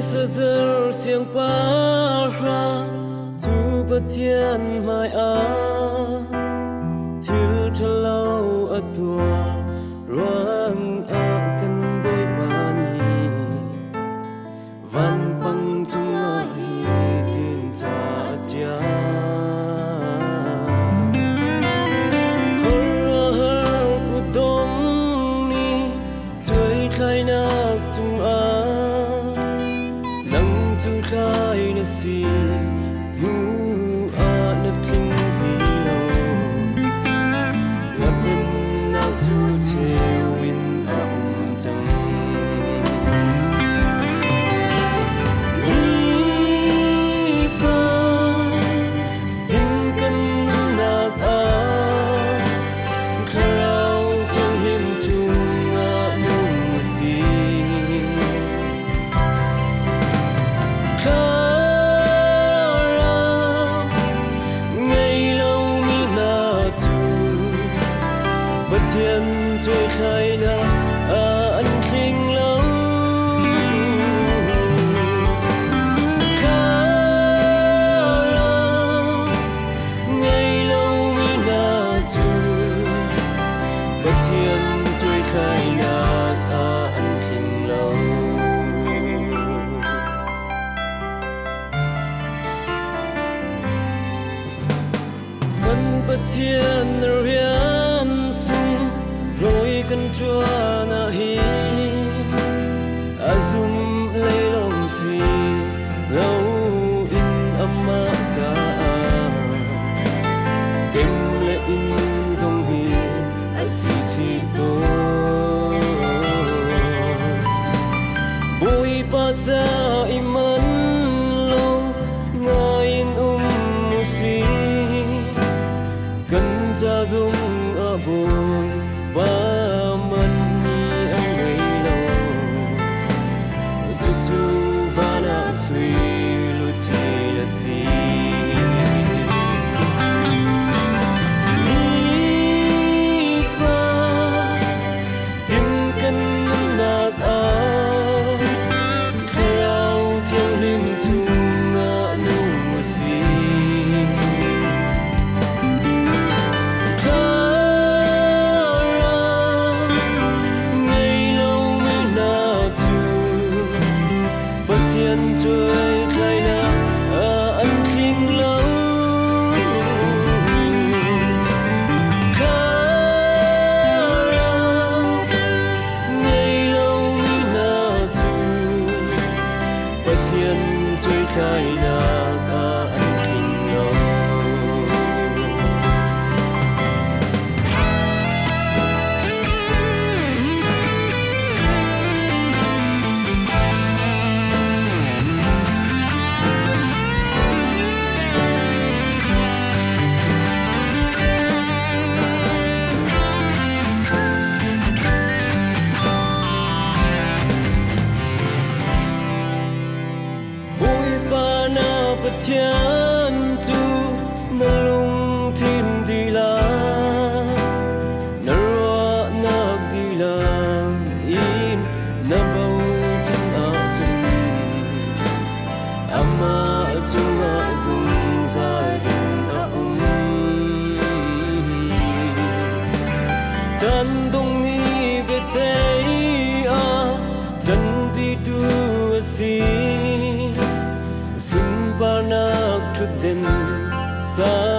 giờ xiềng pa ra dù bất thiên mai thiếu cho lâu ở tua ruang akan boy pani van pang chung ai tin cha dia khor ku dong ni chơi khai nak chung nang chung khai na si nu na kinh ti lo ngập bên nào chu chiều in âm chẳng đi pha in căn nạc khao chẳng hiểm chung nung si bất thiên trôi khai na anh khinh lâu khá ra ngày lâu mi na chu bất thiên trôi khai na anh khinh lâu vẫn bất thiên riêng rồi cần chua na hi azum lấy lòng si lâu in amma cha tìm lệ in dòng hi asi chi to bui pa cha iman lo ngain si cần cha dung a bồi ba mình ni anh ấy lâu chú chú và na suy lu chi là si đi pha tìm căn nạc theo chiều linh chung nung si thiên trôi khai na anh khinh lâu khá ra ngày lâu mi na chu bất thiên trôi khai na anh khinh lâu bất thiên tu na lung thiên đi la na roa na đi la in na bầu chân chung ama chung dung dài chân đông ni về thế chân bi tu si và nạc chút đêm xa